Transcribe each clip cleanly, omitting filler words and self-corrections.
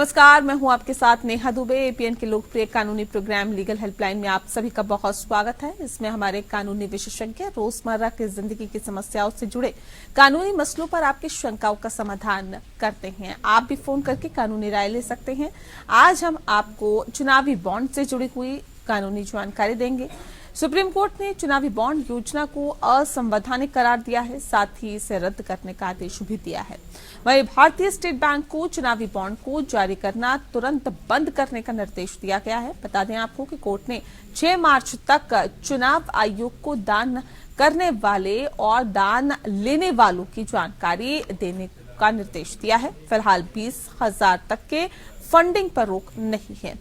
नमस्कार, मैं हूं आपके साथ नेहा दुबे। एपीएन के लोकप्रिय कानूनी प्रोग्राम लीगल हेल्पलाइन में आप सभी का बहुत स्वागत है। इसमें हमारे कानूनी विशेषज्ञ रोजमर्रा की जिंदगी की समस्याओं से जुड़े कानूनी मसलों पर आपकी शंकाओं का समाधान करते हैं। आप भी फोन करके कानूनी राय ले सकते हैं। आज हम आपको चुनावी बॉन्ड से जुड़ी हुई कानूनी जानकारी देंगे। सुप्रीम कोर्ट ने चुनावी बॉन्ड योजना को असंवैधानिक करार दिया है, साथ ही इसे रद्द करने का आदेश भी दिया है। वहीं भारतीय स्टेट बैंक को चुनावी बॉन्ड को जारी करना तुरंत बंद करने का निर्देश दिया गया है। बता दें आपको कि कोर्ट ने 6 मार्च तक चुनाव आयोग को दान करने वाले और दान लेने वालों की जानकारी देने का निर्देश दिया है। फिलहाल 20,000 तक के फंडिंग पर रोक नहीं है।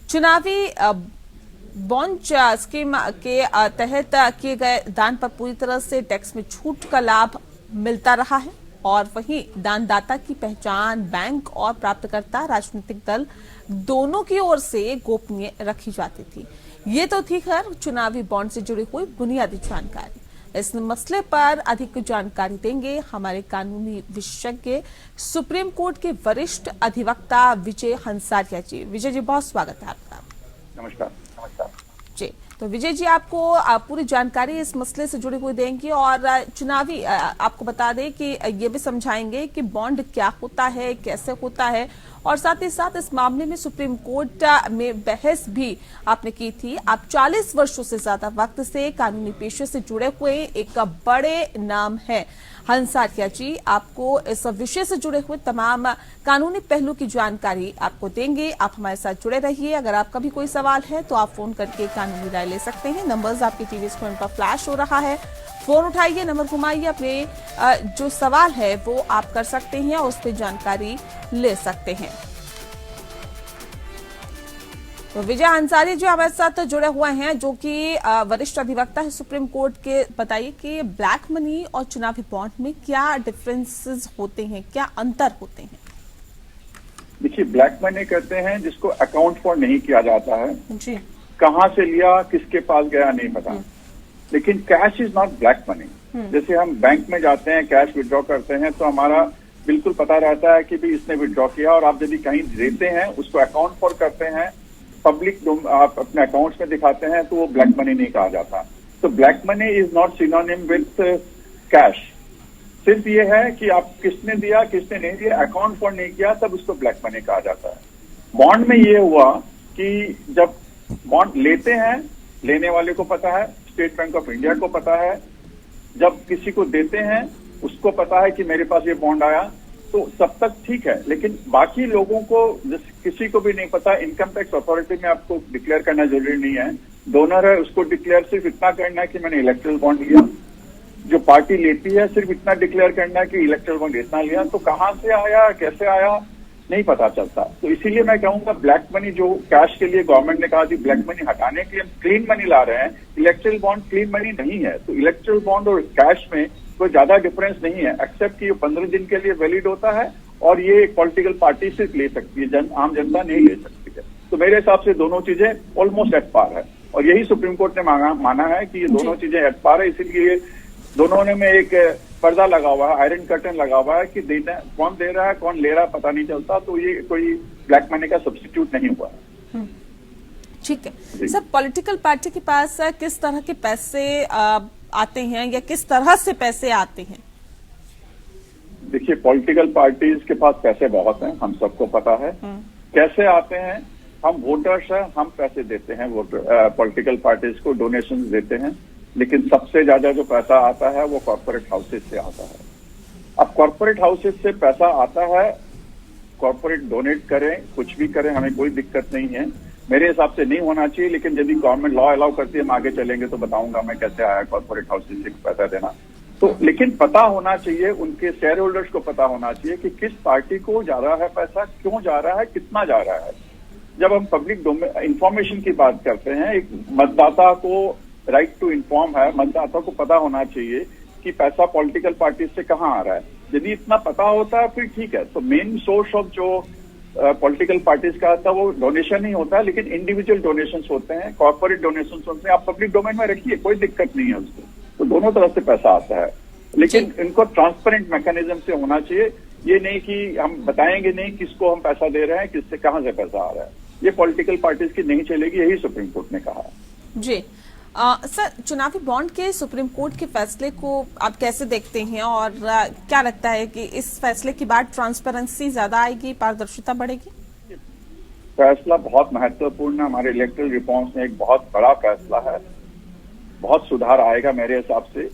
चुनावी बॉन्ड स्कीम के तहत किए गए दान पर पूरी तरह से टैक्स में छूट का लाभ मिलता रहा है और वहीं दानदाता की पहचान बैंक और प्राप्तकर्ता राजनीतिक दल दोनों की ओर से गोपनीय रखी जाती थी। ये तो थी खैर चुनावी बॉन्ड से जुड़ी हुई बुनियादी जानकारी। इस मसले पर अधिक जानकारी देंगे हमारे कानूनी विशेषज्ञ सुप्रीम कोर्ट के वरिष्ठ अधिवक्ता विजय हंसारिया जी। विजय जी, बहुत स्वागत है आपका। नमस्कार जी, तो विजय जी आपको पूरी जानकारी इस मसले से जुड़ी हुई देंगी और चुनावी आपको बता दें कि ये भी समझाएंगे कि बॉन्ड क्या होता है, कैसे होता है और साथ ही साथ इस मामले में सुप्रीम कोर्ट में बहस भी आपने की थी। आप 40 वर्षों से ज्यादा वक्त से कानूनी पेशे से जुड़े हुए एक बड़े नाम है। हंसारिया जी आपको इस विषय से जुड़े हुए तमाम कानूनी पहलू की जानकारी आपको देंगे। आप हमारे साथ जुड़े रहिए। अगर आपका भी कोई सवाल है तो आप फोन करके कानूनी राय ले सकते हैं। नंबर्स आपके टीवी स्क्रीन पर फ्लैश हो रहा है। फोन उठाइए, नंबर घुमाइए, अपने जो सवाल है वो आप कर सकते हैं और उस पर जानकारी ले सकते हैं। तो विजय हंसारिया जी हमारे साथ जुड़े हुए हैं जो कि वरिष्ठ अधिवक्ता है सुप्रीम कोर्ट के। बताइए कि ब्लैक मनी और चुनावी बॉन्ड में क्या डिफरेंसेस होते हैं, क्या अंतर होते हैं? देखिए, ब्लैक मनी कहते हैं जिसको अकाउंट फॉर नहीं किया जाता है जी। कहाँ से लिया, किसके पास गया नहीं पता। लेकिन cash is not black money. जैसे हम बैंक में जाते हैं, कैश विड्रॉ करते हैं तो हमारा बिल्कुल पता रहता है कि भी इसने विड्रॉ किया, और आप यदि कहीं देते हैं उसको अकाउंट फॉर करते हैं, पब्लिक आप अपने अकाउंट्स में दिखाते हैं तो वो ब्लैक मनी नहीं कहा जाता। तो black money is not synonym with cash. सिर्फ ये है कि आप किसने दिया किसने नहीं दिया, अकाउंट फॉर नहीं किया, तब उसको ब्लैक मनी कहा जाता है। बॉन्ड में ये हुआ कि जब बॉन्ड लेते हैं, लेने वाले को पता है, स्टेट बैंक ऑफ इंडिया को पता है, जब किसी को देते हैं उसको पता है कि मेरे पास ये बॉन्ड आया, तो तब तक ठीक है। लेकिन बाकी लोगों को किसी को भी नहीं पता। इनकम टैक्स अथॉरिटी में आपको डिक्लेयर करना जरूरी नहीं है। डोनर है उसको डिक्लेयर सिर्फ इतना करना है कि मैंने इलेक्ट्रल बॉन्ड लिया। जो पार्टी लेती है सिर्फ इतना डिक्लेयर करना है कि इलेक्ट्रल बॉन्ड इतना लिया। तो कहाँ से आया, कैसे आया, नहीं पता चलता। तो इसीलिए मैं कहूंगा ब्लैक मनी जो कैश के लिए गवर्नमेंट ने कहा थी ब्लैक मनी हटाने के लिए हम क्लीन मनी ला रहे हैं। इलेक्ट्रल बॉन्ड क्लीन मनी नहीं है। तो इलेक्ट्रल बॉन्ड और कैश में कोई ज्यादा डिफरेंस नहीं है, एक्सेप्ट कि ये 15 दिन के लिए वैलिड होता है और ये एक पॉलिटिकल पार्टी से ले सकती है, आम जनता नहीं ले सकती है। तो मेरे हिसाब से दोनों चीजें ऑलमोस्ट एट पार है और यही सुप्रीम कोर्ट ने माना है कि ये दोनों चीजें एट पार है। इसीलिए दोनों में एक पर्दा लगा हुआ है, आयरन कर्टन लगा हुआ है कि देना कौन दे रहा है कौन ले रहा है पता नहीं चलता। तो ये कोई ब्लैक मनी का सब्स्टिट्यूट नहीं हुआ है। ठीक है सर, पॉलिटिकल पार्टी के पास किस तरह के पैसे आते हैं या किस तरह से पैसे आते हैं? देखिए, पॉलिटिकल पार्टीज के पास पैसे बहुत हैं, हम सबको पता है। कैसे आते हैं? हम वोटर्स हैं, हम पैसे देते हैं पॉलिटिकल पार्टीज को, डोनेशन देते हैं। लेकिन सबसे ज्यादा जो पैसा आता है वो कॉर्पोरेट हाउसेज से आता है। अब कॉर्पोरेट हाउसेज से पैसा आता है, कॉर्पोरेट डोनेट करें, कुछ भी करें, हमें कोई दिक्कत नहीं है। मेरे हिसाब से नहीं होना चाहिए, लेकिन यदि गवर्नमेंट लॉ अलाउ करती है हम आगे चलेंगे तो बताऊंगा मैं कैसे आया कॉर्पोरेट हाउसेज से पैसा देना। तो लेकिन पता होना चाहिए, उनके शेयर होल्डर्स को पता होना चाहिए कि किस पार्टी को जा रहा है पैसा, क्यों जा रहा है, कितना जा रहा है। जब हम पब्लिक इंफॉर्मेशन की बात करते हैं, एक मतदाता को राइट टू इन्फॉर्म है, मतदाता को पता होना चाहिए कि पैसा पॉलिटिकल पार्टी से कहाँ आ रहा है। यदि इतना पता होता है फिर ठीक है। तो मेन सोर्स ऑफ जो पॉलिटिकल पार्टीज का आता है वो डोनेशन ही होता है, लेकिन इंडिविजुअल डोनेशन होते हैं, कॉर्पोरेट डोनेशन होते हैं। आप पब्लिक डोमेन में रखिए, कोई दिक्कत नहीं है उसको। तो दोनों तरफ से पैसा आता है, लेकिन इनको ट्रांसपेरेंट मैकेनिज्म से होना चाहिए। ये नहीं कि हम बताएंगे नहीं किसको हम पैसा दे रहे हैं, किससे कहां से पैसा आ रहा है। ये पॉलिटिकल पार्टीज की नहीं चलेगी, यही सुप्रीम कोर्ट ने कहा है। जी सर, चुनावी बॉन्ड के सुप्रीम कोर्ट के फैसले को आप कैसे देखते हैं और क्या लगता है कि इस फैसले के बाद ट्रांसपेरेंसी ज्यादा आएगी, पारदर्शिता बढ़ेगी? फैसला बहुत महत्वपूर्ण है, हमारे इलेक्टोरल रिफॉर्म्स में एक बहुत बड़ा फैसला है। बहुत सुधार आएगा मेरे हिसाब से।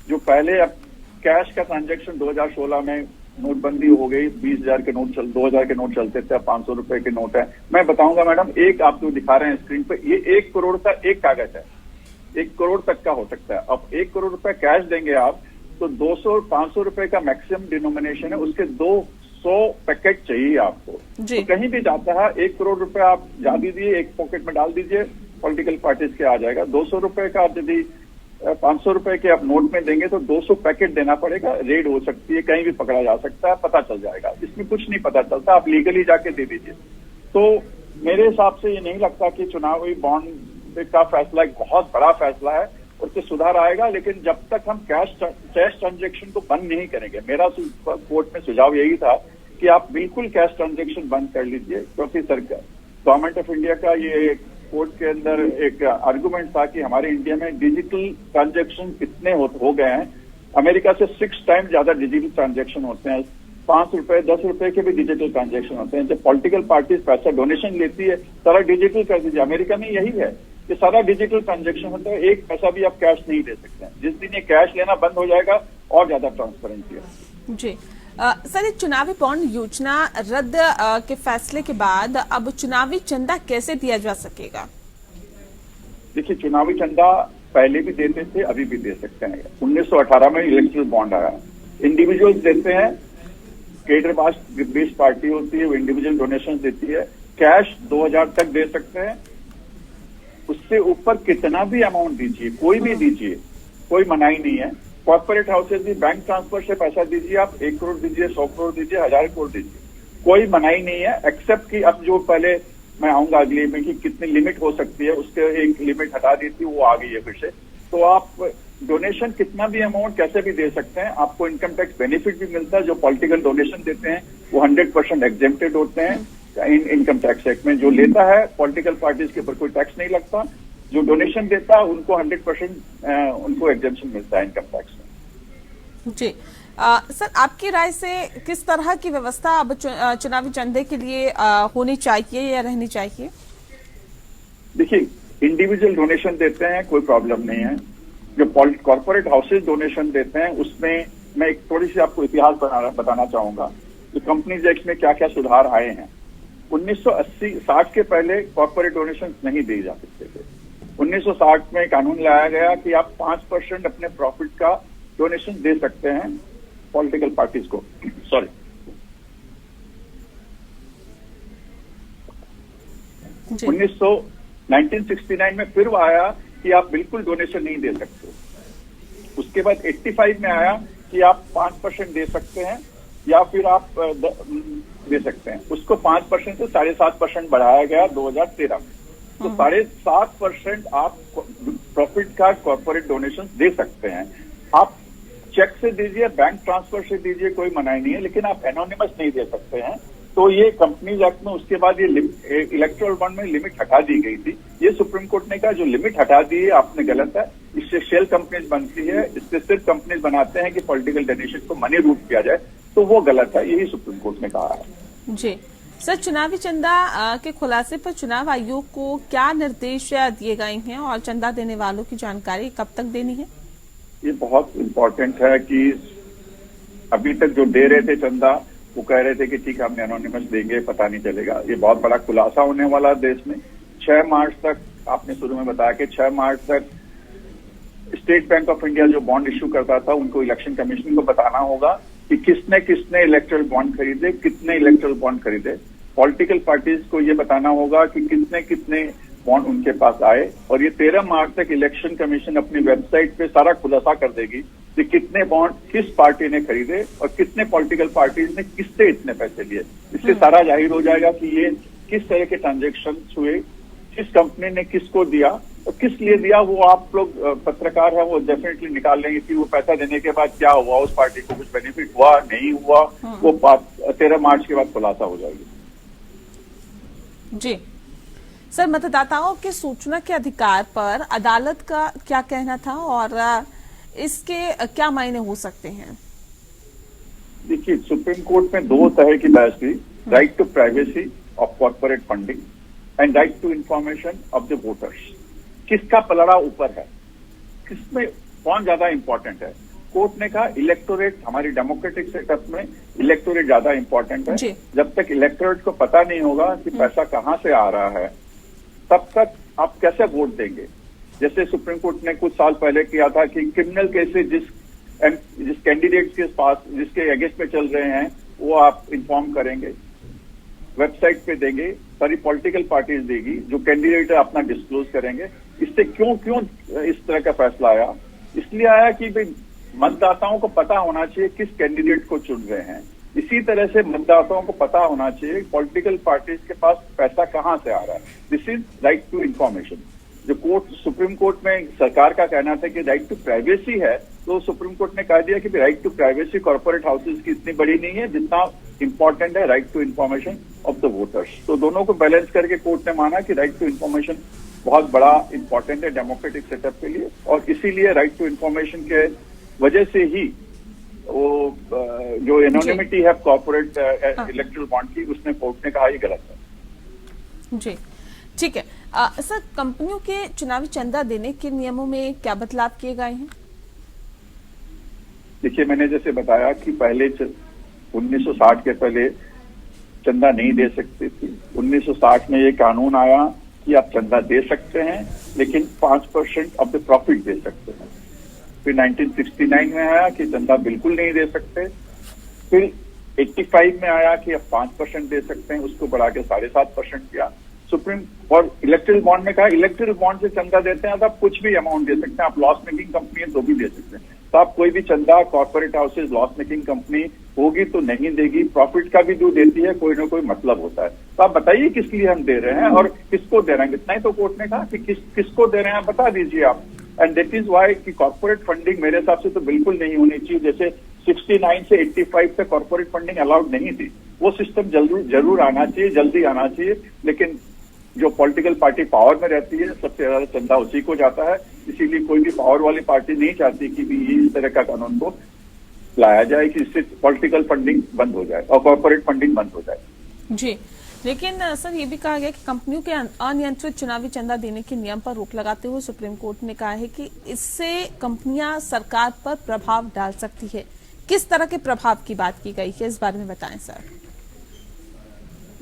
जो पहले अब कैश का ट्रांजैक्शन 2016 में नोटबंदी हो गई, 20,000 के नोट 2,000 के नोट चलते थे, अब 500 रुपए के नोट है। मैं बताऊंगा मैडम, एक आप जो दिखा रहे हैं स्क्रीन पे, ये 1 करोड़ का एक कागज है, 1 करोड़ तक का हो सकता है। अब 1 करोड़ रुपए कैश देंगे आप तो 200-500 रुपए का मैक्सिमम डिनोमिनेशन है, उसके 200 पैकेट चाहिए आपको। तो कहीं भी जाता है 1 करोड़ रुपए आप जा दीजिए, एक पॉकेट में डाल दीजिए, पॉलिटिकल पार्टीज के आ जाएगा। 200 रुपए का आप यदि 500 रुपए के आप नोट में देंगे तो 200 पैकेट देना पड़ेगा, रेड हो सकती है, कहीं भी पकड़ा जा सकता है, पता चल जाएगा। इसमें कुछ नहीं पता चलता, आप लीगली जाके दे दीजिए। तो मेरे हिसाब से ये नहीं लगता कि चुनावी बॉन्ड का फैसला एक बहुत बड़ा फैसला है, उससे सुधार आएगा। लेकिन जब तक हम कैश ट्रांजेक्शन को बंद नहीं करेंगे, मेरा कोर्ट में सुझाव यही था कि आप बिल्कुल कैश ट्रांजेक्शन बंद कर लीजिए, क्योंकि सरकार गवर्नमेंट ऑफ इंडिया का ये कोर्ट के अंदर एक आर्गुमेंट था कि हमारे इंडिया में डिजिटल ट्रांजैक्शन कितने हो गए हैं, अमेरिका से 6 टाइम ज्यादा डिजिटल ट्रांजैक्शन होते हैं। 5 रुपए 10 रुपए के भी डिजिटल ट्रांजैक्शन होते हैं। जब पॉलिटिकल पार्टीज पैसा डोनेशन लेती है, सारा डिजिटल कर दीजिए। अमेरिका में यही है कि सारा डिजिटल ट्रांजैक्शन होता है, एक पैसा भी आप कैश नहीं दे सकते हैं। जिस दिन ये कैश लेना बंद हो जाएगा और ज्यादा ट्रांसपेरेंसी है। जी सर, ये चुनावी बॉन्ड योजना रद्द के फैसले के बाद अब चुनावी चंदा कैसे दिया जा सकेगा? देखिए, चुनावी चंदा पहले भी देते थे, अभी भी दे सकते हैं। 1918 में इलेक्ट्रल बॉन्ड आया, इंडिविजुअल्स देते हैं, केडर बेस्ड पार्टी होती है, वो इंडिविजुअल डोनेशन देती है। कैश 2000 तक दे सकते हैं, उससे ऊपर कितना भी अमाउंट दीजिए, कोई भी दीजिए, कोई मनाही नहीं है। कॉर्पोरेट हाउसेज भी बैंक ट्रांसफर से पैसा दीजिए, आप 1 करोड़ दीजिए, 100 करोड़ दीजिए, 1000 करोड़ दीजिए, कोई मनाही नहीं है। एक्सेप्ट कि अब जो पहले मैं आऊंगा अगले में कि कितनी लिमिट हो सकती है, उसके एक लिमिट हटा दी थी, वो आ गई है फिर से। तो आप डोनेशन कितना भी अमाउंट कैसे भी दे सकते हैं, आपको इनकम टैक्स बेनिफिट भी मिलता है। जो पॉलिटिकल डोनेशन देते हैं वो 100% एग्जेम्प्टेड होते हैं इनकम टैक्स एक्ट में। जो लेता है पॉलिटिकल पार्टीज के ऊपर कोई टैक्स नहीं लगता, जो डोनेशन देता है उनको 100% उनको एग्जेम्पशन मिलता है इनकम टैक्स में। जी सर, आपकी राय से किस तरह की व्यवस्था अब चुनावी चंदे के लिए होनी चाहिए या रहनी चाहिए? देखिए, इंडिविजुअल डोनेशन देते हैं कोई प्रॉब्लम नहीं है। जो कॉर्पोरेट हाउसेज डोनेशन देते हैं उसमें मैं एक थोड़ी सी आपको इतिहास बताना चाहूंगा कि कंपनीज एक्ट में क्या क्या सुधार आए हैं। 1980-60 के पहले कॉर्पोरेट डोनेशन नहीं दिए जा सकते थे। 1960 में कानून लाया गया कि आप 5% अपने प्रॉफिट का डोनेशन दे सकते हैं पॉलिटिकल पार्टीज को। सॉरी, 1969 में फिर आया कि आप बिल्कुल डोनेशन नहीं दे सकते। उसके बाद 85 में आया कि आप 5% दे सकते हैं या फिर आप दे सकते हैं। उसको 5% से 7.5% बढ़ाया गया 2013 में। तो 7.5% आप प्रॉफिट का कॉर्पोरेट डोनेशन दे सकते हैं। आप चेक से दीजिए, बैंक ट्रांसफर से दीजिए, कोई मनाही नहीं है, लेकिन आप एनोनिमस नहीं दे सकते हैं। तो ये कंपनीज एक्ट में उसके बाद ये इलेक्टोरल बॉन्ड में लिमिट हटा दी गई थी। ये सुप्रीम कोर्ट ने कहा जो लिमिट हटा दी है आपने गलत है, इससे शेल कंपनीज बनती है, इससे सिर्फ कंपनीज बनाते हैं कि पॉलिटिकल डोनेशन को मनी रूट किया जाए, तो वो गलत है, यही सुप्रीम कोर्ट ने कहा है। जी सर, चुनावी चंदा के खुलासे पर चुनाव आयोग को क्या निर्देश दिए गए हैं और चंदा देने वालों की जानकारी कब तक देनी है? ये बहुत इम्पोर्टेंट है कि अभी तक जो दे रहे थे चंदा वो कह रहे थे कि ठीक है हमने एनोनिमस देंगे, पता नहीं चलेगा। ये बहुत बड़ा खुलासा होने वाला है देश में। 6 मार्च तक, आपने शुरू में बताया कि 6 मार्च तक स्टेट बैंक ऑफ इंडिया जो बॉन्ड इश्यू करता था उनको इलेक्शन कमीशन को बताना होगा कि किसने किसने इलेक्टोरल बॉन्ड खरीदे, कितने इलेक्टोरल बॉन्ड खरीदे। पॉलिटिकल पार्टीज को ये बताना होगा कि कितने कितने बॉन्ड उनके पास आए। और ये 13 मार्च तक इलेक्शन कमीशन अपनी वेबसाइट पे सारा खुलासा कर देगी कि कितने बॉन्ड किस पार्टी ने खरीदे और कितने पॉलिटिकल पार्टीज ने किससे इतने पैसे लिए। इससे सारा जाहिर हो जाएगा कि ये किस तरह के ट्रांजेक्शन हुए, किस कंपनी ने किसको दिया किस लिए दिया वो आप लोग पत्रकार है वो डेफिनेटली निकाल लेंगे कि वो पैसा देने के बाद क्या हुआ, उस पार्टी को कुछ बेनिफिट हुआ नहीं हुआ, वो बात 13 मार्च के बाद खुलासा हो जाएगी। जी सर, मतदाताओं के सूचना के अधिकार पर अदालत का क्या कहना था और इसके क्या मायने हो सकते हैं? देखिए, सुप्रीम कोर्ट में दो तरह की बहस हुई, right to privacy of corporate funding and right to information of the voters. किसका पलड़ा ऊपर है, किसमें कौन ज्यादा इंपॉर्टेंट है? कोर्ट ने कहा इलेक्टोरेट, हमारी डेमोक्रेटिक सेटअप में इलेक्टोरेट ज्यादा इंपॉर्टेंट है। जब तक इलेक्टोरेट को पता नहीं होगा कि पैसा कहां से आ रहा है, तब तक आप कैसे वोट देंगे? जैसे सुप्रीम कोर्ट ने कुछ साल पहले किया था कि क्रिमिनल केसेस जिस कैंडिडेट के पास, जिसके अगेंस्ट में चल रहे हैं, वो आप इन्फॉर्म करेंगे, वेबसाइट पे देंगे, सारी पॉलिटिकल पार्टीज देगी, जो कैंडिडेट है अपना डिस्क्लोज करेंगे। इससे क्यों इस तरह का फैसला आया? इसलिए आया कि भाई मतदाताओं को पता होना चाहिए किस कैंडिडेट को चुन रहे हैं। इसी तरह से मतदाताओं को पता होना चाहिए पॉलिटिकल पार्टीज के पास पैसा कहां से आ रहा है। This is right to information. जो सुप्रीम कोर्ट में सरकार का कहना था कि राइट टू प्राइवेसी है, तो सुप्रीम कोर्ट ने कह दिया कि right to privacy corporate houses की इतनी बड़ी नहीं है जितना इंपॉर्टेंट है right to information of the voters. तो दोनों को बैलेंस करके कोर्ट ने माना कि राइट टू इंफॉर्मेशन बहुत बड़ा इंपॉर्टेंट है डेमोक्रेटिक सेटअप के लिए, और इसीलिए राइट टू इंफॉर्मेशन के वजह से ही वो जो एनोनिमिटी है कॉर्पोरेट इलेक्टोरल बॉन्ड की, उसने कोर्ट ने कहा ये गलत है। जी ठीक है। सर, कंपनियों के चुनावी चंदा देने के नियमों में क्या बदलाव किए गए हैं? देखिए, मैंने जैसे बताया कि पहले 1960 के पहले चंदा नहीं दे सकती थी। 1960 में ये कानून आया कि आप चंदा दे सकते हैं, लेकिन 5% ऑफ द प्रॉफिट दे सकते हैं। फिर 1969 में आया कि चंदा बिल्कुल नहीं दे सकते। फिर 85 में आया कि आप 5% दे सकते हैं, उसको बढ़ा के 7.5% किया सुप्रीम। और इलेक्ट्रल बॉन्ड में कहा इलेक्ट्रल बॉन्ड से चंदा देते हैं तो आप कुछ भी अमाउंट दे सकते हैं, आप लॉस मेकिंग कंपनी है तो भी दे सकते हैं। तो आप कोई भी चंदा, corporate houses loss making company होगी तो नहीं देगी, प्रॉफिट का भी जो देती है कोई ना कोई मतलब होता है। तो आप बताइए किस लिए हम दे रहे हैं और किसको दे रहे हैं। इतना ही तो कोर्ट ने कहा कि किसको दे रहे हैं आप बता दीजिए आप। एंड दैट इज वाई कि कॉर्पोरेट फंडिंग मेरे हिसाब से तो बिल्कुल नहीं होनी चाहिए। जैसे 69 से 85 तक कॉर्पोरेट फंडिंग अलाउड नहीं थी, वो सिस्टम जरूर आना चाहिए, जल्दी आना चाहिए। लेकिन जो पॉलिटिकल पार्टी पावर में रहती है, सबसे ज्यादा चंदा उसी को जाता है। इसीलिए कोई भी पावर वाली पार्टी नहीं चाहती कि भी इस तरह का कानून को लाया जाए कि इससे पॉलिटिकल फंडिंग बंद हो जाए और कॉर्पोरेट फंडिंग बंद हो जाए। जी, लेकिन सर ये भी कहा गया कि कंपनियों के अनियंत्रित चुनावी चंदा देने के नियम पर रोक लगाते हुए सुप्रीम कोर्ट ने कहा है कि इससे कंपनियां सरकार पर प्रभाव डाल सकती है। किस तरह के प्रभाव की बात की गई है, इस बारे में बताएं सर।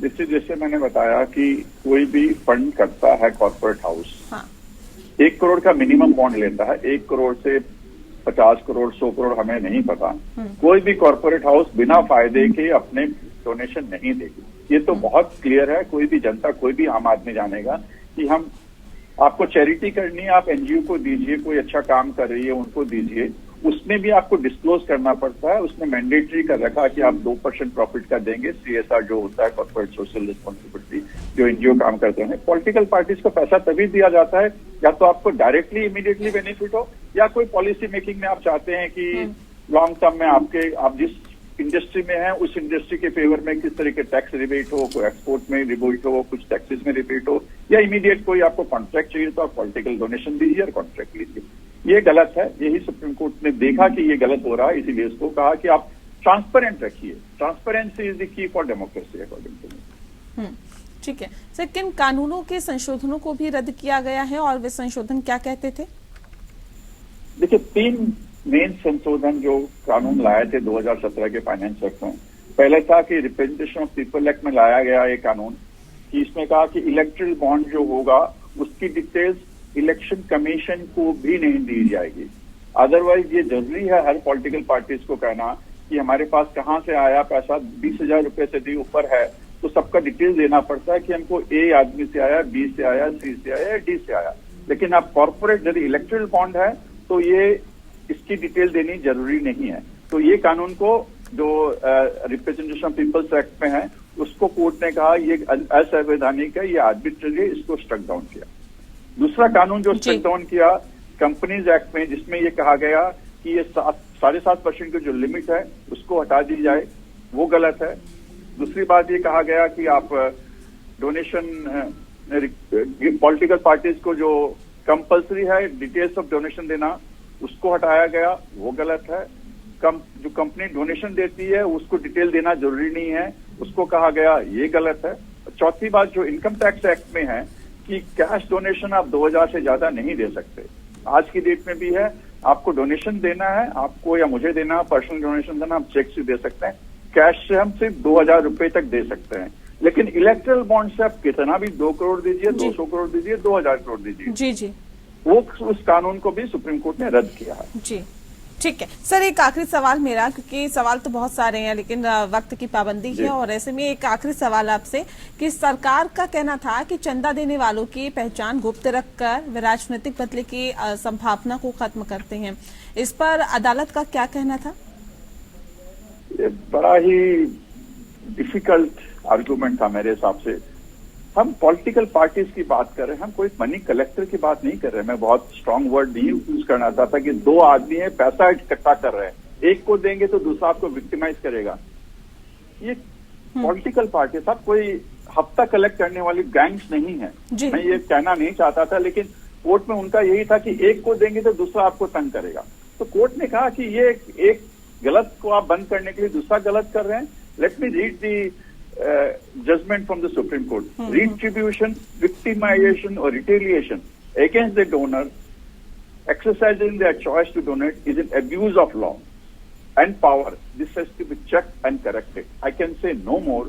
जैसे मैंने बताया कि कोई भी फंड करता है कॉर्पोरेट हाउस, 1 करोड़ का मिनिमम बॉन्ड लेता है। 1 करोड़ से 50 करोड़ 100 करोड़ हमें नहीं पता। कोई भी कॉर्पोरेट हाउस बिना फायदे के अपने डोनेशन नहीं देगी। ये तो बहुत क्लियर है, कोई भी जनता, कोई भी आम आदमी जानेगा कि हम आपको चैरिटी करनी है, आप एनजीओ को दीजिए, कोई अच्छा काम कर रही है उनको दीजिए, उसमें भी आपको डिस्क्लोज करना पड़ता है। उसने मैंडेटरी कर रखा कि आप 2% प्रॉफिट का देंगे, CSR जो होता है कॉर्पोरेट सोशल रिस्पॉन्सिबिलिटी, जो एनजीओ काम करते हैं। पॉलिटिकल पार्टीज को पैसा तभी दिया जाता है या तो आपको डायरेक्टली इमीडिएटली बेनिफिट हो, या कोई पॉलिसी मेकिंग में आप चाहते हैं कि लॉन्ग टर्म में आप जिस इंडस्ट्री में है उस इंडस्ट्री के फेवर में किस तरह के टैक्स रिबेट हो, कोई एक्सपोर्ट में रिबेट हो, कुछ टैक्सेस में रिबेट हो, या इमीडिएट कोई आपको कॉन्ट्रैक्ट चाहिए तो आप पॉलिटिकल डोनेशन दीजिए और कॉन्ट्रैक्ट लीजिए। ये गलत है। यही सुप्रीम कोर्ट ने देखा कि ये गलत हो रहा है, इसीलिए इसको कहा कि आप ट्रांसपेरेंट रखिए। Transparency is the key for democracy according to me. ठीक है सर, किन कानूनों के संशोधनों को भी रद्द किया गया है और वे संशोधन क्या कहते थे? देखिए, 3 मेन संशोधन जो कानून लाए थे 2017 के फाइनेंस एक्ट में। पहले था कि रिप्रेजेंटेशन ऑफ पीपल एक्ट में लाया गया ये कानून कि इसमें कहा कि इलेक्ट्रल बॉन्ड जो होगा उसकी डिटेल्स इलेक्शन कमीशन को भी नहीं दी जाएगी। अदरवाइज ये जरूरी है हर पॉलिटिकल पार्टीज को कहना कि हमारे पास कहां से आया पैसा, 20,000 रुपए से भी ऊपर है तो सबका डिटेल देना पड़ता है कि हमको A आदमी से आया, B से आया, C से आया, D से आया। लेकिन अब कॉर्पोरेट यदि इलेक्ट्रल बॉन्ड है तो ये इसकी डिटेल देनी जरूरी नहीं है। तो ये कानून को जो रिप्रेजेंटेशन ऑफ पीपल्स एक्ट में है उसको कोर्ट ने कहा ये असंवैधानिक है, ये आर्बिट्ररी है, इसको स्ट्रक डाउन किया। दूसरा कानून जो जी। स्ट्रिक डाउन किया कंपनीज एक्ट में, जिसमें ये कहा गया कि ये 7.5% की जो लिमिट है उसको हटा दी जाए, वो गलत है। दूसरी बात ये कहा गया कि आप डोनेशन पॉलिटिकल पार्टीज को जो कंपलसरी है डिटेल्स ऑफ डोनेशन देना, उसको हटाया गया, वो गलत है। जो कंपनी डोनेशन देती है उसको डिटेल देना जरूरी नहीं है, उसको कहा गया, ये गलत है। चौथी बात जो इनकम टैक्स एक्ट में है कि कैश डोनेशन आप 2000 से ज्यादा नहीं दे सकते। आज की डेट में भी है, आपको डोनेशन देना है, आपको या मुझे देना, पर्सनल डोनेशन देना, हम चेक से दे सकते हैं, कैश से हम सिर्फ 2000 रुपए तक दे सकते हैं। लेकिन इलेक्ट्रल बॉन्ड से आप कितना भी 2 करोड़ दीजिए, 200 करोड़ दीजिए, 2000 करोड़ दीजिए, जी जी वो उस कानून को भी सुप्रीम कोर्ट ने रद्द किया है। जी ठीक है सर, एक आखिरी सवाल मेरा, क्योंकि सवाल तो बहुत सारे हैं लेकिन वक्त की पाबंदी है, और ऐसे में एक आखिरी सवाल आपसे कि सरकार का कहना था कि चंदा देने वालों की पहचान गुप्त रखकर वे राजनीतिक बदले की संभावना को खत्म करते हैं, इस पर अदालत का क्या कहना था? ये बड़ा ही डिफिकल्ट आर्गुमेंट था मेरे हिसाब से। हम पॉलिटिकल पार्टीज की बात कर रहे हैं, हम कोई मनी कलेक्टर की बात नहीं कर रहे हैं। मैं बहुत स्ट्रांग वर्ड नहीं यूज करना चाहता कि 2 आदमी है पैसा इकट्ठा कर रहे हैं, एक को देंगे तो दूसरा आपको विक्टिमाइज करेगा। ये पॉलिटिकल पार्टी साहब कोई हफ्ता कलेक्ट करने वाली गैंग्स नहीं है। मैं ये कहना नहीं चाहता था, लेकिन कोर्ट में उनका यही था कि एक को देंगे तो दूसरा आपको तंग करेगा। तो कोर्ट ने कहा कि ये एक गलत को आप बंद करने के लिए दूसरा गलत कर रहे हैं। Let me read the judgment from the Supreme Court. Retribution, victimization or retaliation against the donor exercising their choice to donate is an abuse of law and power. This has to be checked and corrected. I can say no more.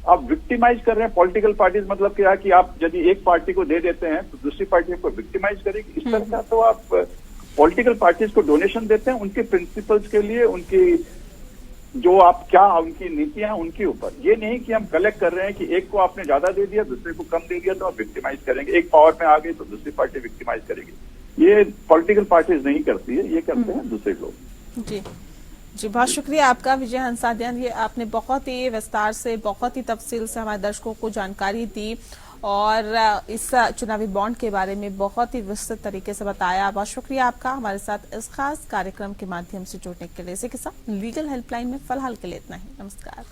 आप victimise कर रहे हैं political parties, मतलब क्या है कि आप यदि एक पार्टी को दे देते हैं तो दूसरी पार्टी को विक्टिमाइज करेगी। इस तरह का तो आप पॉलिटिकल पार्टीज को डोनेशन देते हैं उनके प्रिंसिपल्स के लिए, उनकी जो आप क्या उनकी नीतियां हैं उनके ऊपर। ये नहीं कि हम कलेक्ट कर रहे हैं कि एक को आपने ज्यादा दे दिया, दूसरे को कम दे दिया तो आप विक्टिमाइज करेंगे। एक पावर में आ गई तो दूसरी पार्टी विक्टिमाइज करेगी। ये पॉलिटिकल पार्टीज नहीं करती है, ये करते हैं दूसरे लोग। जी जी, बहुत शुक्रिया आपका विजय हंसाद्यान। ये आपने बहुत ही विस्तार से, बहुत ही तफसील से हमारे दर्शकों को जानकारी दी और इस चुनावी बॉन्ड के बारे में बहुत ही विस्तृत तरीके से बताया। बहुत शुक्रिया आपका हमारे साथ इस खास कार्यक्रम के माध्यम से जुड़ने के लिए। इसी के साथ लीगल हेल्पलाइन में फिलहाल के लिए इतना ही। नमस्कार।